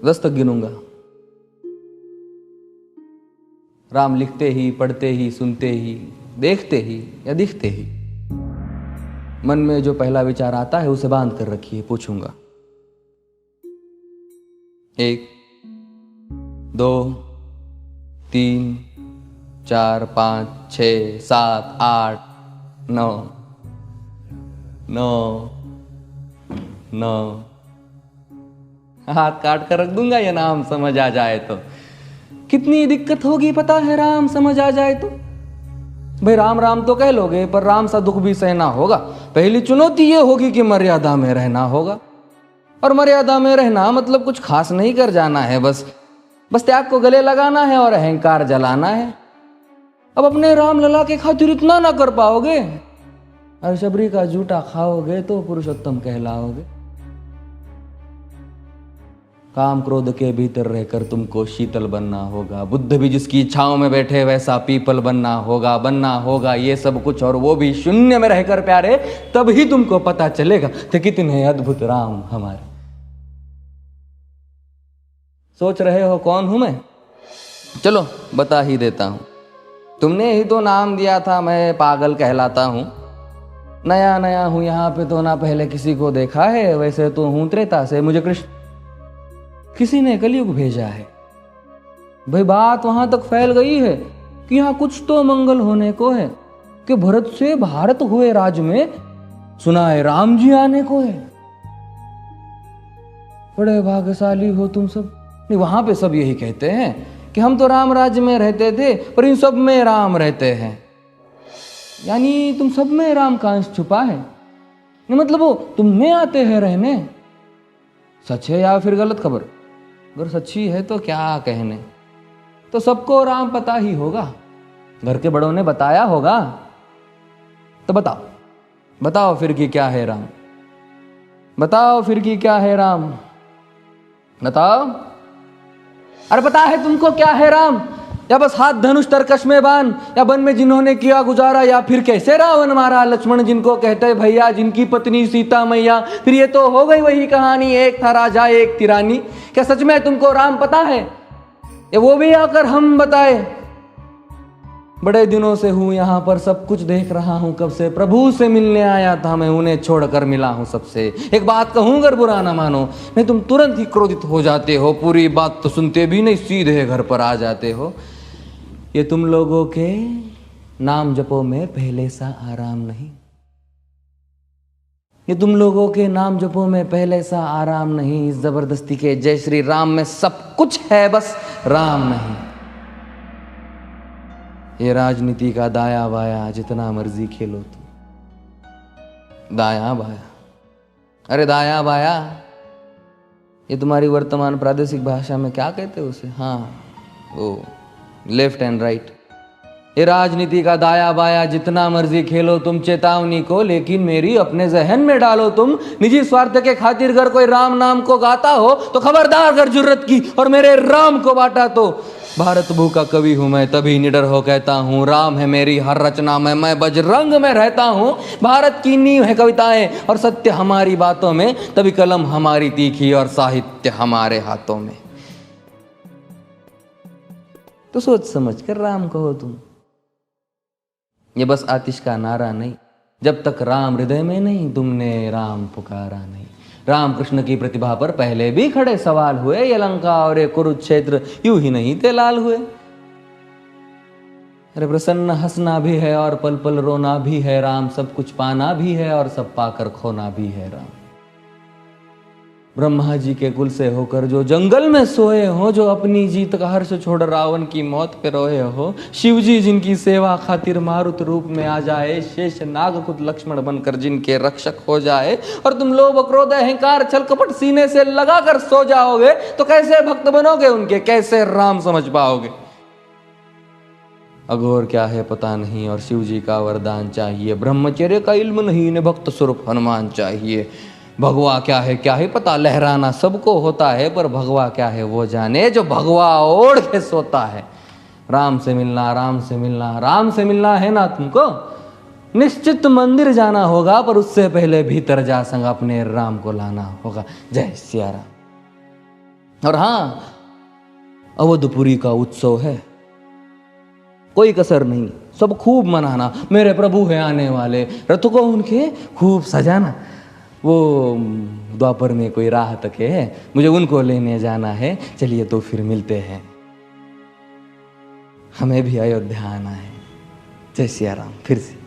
10 तक गिनूंगा। राम लिखते ही, पढ़ते ही, सुनते ही, देखते ही या दिखते ही मन में जो पहला विचार आता है उसे बांध कर रखिए। पूछूंगा 1 2 3 4 5 6 7 8 9 9 9 हाथ काट कर रख दूंगा ये नाम समझ आ जाए तो। कितनी दिक्कत होगी पता है राम समझ आ जाए तो। भाई राम राम तो कह लोगे पर राम सा दुख भी सहना होगा। पहली चुनौती ये होगी कि मर्यादा में रहना होगा। और मर्यादा में रहना मतलब कुछ खास नहीं कर जाना है, बस त्याग को गले लगाना है और अहंकार जलाना है। अब अपने राम लला के खातिर इतना ना कर पाओगे और शबरी का जूठा खाओगे तो पुरुषोत्तम कहलाओगे। काम क्रोध के भीतर रहकर तुमको शीतल बनना होगा। बुद्ध भी जिसकी इच्छाओं में बैठे वैसा पीपल बनना होगा ये सब कुछ, और वो भी शून्य में रहकर प्यारे। तब ही तुमको पता चलेगा कि कितने अद्भुत राम हमारे। सोच रहे हो कौन हूं मैं? चलो बता ही देता हूं। तुमने ही तो नाम दिया था मैं पागल कहलाता हूं। नया नया हूं यहाँ पे तो ना पहले किसी को देखा है। वैसे तो हूं त्रेता से, मुझे कृष्ण किसी ने कलयुग भेजा है। भाई बात वहां तक फैल गई है कि यहाँ कुछ तो मंगल होने को है कि भरत से भारत हुए राज में सुना है राम जी आने को है। बड़े भाग्यशाली हो तुम सब। नहीं, वहां पे सब यही कहते हैं कि हम तो राम राज्य में रहते थे पर इन सब में राम रहते हैं। यानी तुम सब में राम का अंश छुपा है। नहीं मतलब वो तुम में आते हैं रहने। सच है या फिर गलत खबर? अगर सच्ची है तो क्या कहने। तो सबको राम पता ही होगा, घर के बड़ों ने बताया होगा। तो बताओ फिर कि क्या है राम। बताओ फिर कि क्या है राम। बताओ। अरे पता है तुमको क्या है राम? या बस हाथ धनुष तरकश में बान, या वन में जिन्होंने किया गुजारा, या फिर कैसे रावण मारा लक्ष्मण जिनको कहते भैया, जिनकी पत्नी सीता मैया। फिर ये तो हो गई वही कहानी, एक था राजा एक थी रानी। क्या सच में तुमको राम पता है? या वो भी आकर हम बताए? बड़े दिनों से हूं यहां पर, सब कुछ देख रहा हूं कब से। प्रभु से मिलने आया था मैं, उन्हें छोड़कर मिला हूं सबसे। एक बात कहूं अगर बुरा ना मानो, नहीं तुम तुरंत ही क्रोधित हो जाते हो। पूरी बात तो सुनते भी नहीं, सीधे घर पर आ जाते हो। ये तुम लोगों के नाम जपो में पहले सा आराम नहीं। ये तुम लोगों के नाम जपो में पहले सा आराम नहीं। इस जबरदस्ती के जय श्री राम में सब कुछ है, बस राम नहीं। ये राजनीति का दाया बाया जितना मर्जी खेलो तुम। दाया बाया, अरे दाया बाया ये तुम्हारी वर्तमान प्रादेशिक भाषा में क्या कहते हो उसे? हाँ वो लेफ्ट एंड राइट। ये राजनीति का दाया बाया जितना मर्जी खेलो तुम चेतावनी को, लेकिन मेरी अपने जहन में डालो तुम। निजी स्वार्थ के खातिर अगर कोई राम नाम को गाता हो तो खबरदार अगर जुर्रत की और मेरे राम को बांटा तो। भारत भू का कवि हूं मैं, तभी निडर हो कहता हूं राम है मेरी हर रचना में। मैं बजरंग में रहता हूं, भारत की नींव है कविताएं और सत्य हमारी बातों में। तभी कलम हमारी तीखी और साहित्य हमारे हाथों में। तो सोच समझ कर राम कहो तुम। ये बस आतिश का नारा नहीं, जब तक राम हृदय में नहीं तुमने राम पुकारा नहीं। राम कृष्ण की प्रतिभा पर पहले भी खड़े सवाल हुए। ये लंका और ये कुरुक्षेत्र यूं ही नहीं थे लाल हुए। अरे प्रसन्न हंसना भी है और पल पल रोना भी है राम। सब कुछ पाना भी है और सब पाकर खोना भी है राम। ब्रह्मा जी के कुल से होकर जो जंगल में सोए हो, जो अपनी जीत का हर्ष छोड़ रावण की मौत पे रोए हो। शिव जी जिनकी सेवा खातिर मारुत रूप में आ जाए। शेष नाग खुद लक्ष्मण बनकर जिनके रक्षक हो जाए। और तुम लोभ क्रोध अहंकार छल कपट सीने से लगाकर सो जाओगे तो कैसे भक्त बनोगे उनके, कैसे राम समझ पाओगे? अघोर क्या है पता नहीं और शिव जी का वरदान चाहिए। ब्रह्मचर्य का इल्म नहीं, इन्हें भक्त स्वरूप हनुमान चाहिए। भगवा क्या है पता, लहराना सबको होता है पर भगवा क्या है वो जाने जो भगवा ओढ़ के सोता है। राम से मिलना, राम से मिलना, राम से मिलना है ना तुमको? निश्चित मंदिर जाना होगा पर उससे पहले भीतर जा संग अपने राम को लाना होगा। जय सिया राम। और हाँ, अवधपुरी का उत्सव है, कोई कसर नहीं, सब खूब मनाना। मेरे प्रभु है आने वाले, रथ को उनके खूब सजाना। वो द्वापर में कोई राह तक है, मुझे उनको लेने जाना है। चलिए तो फिर मिलते हैं, हमें भी अयोध्या आना है। जय सिया राम। फिर से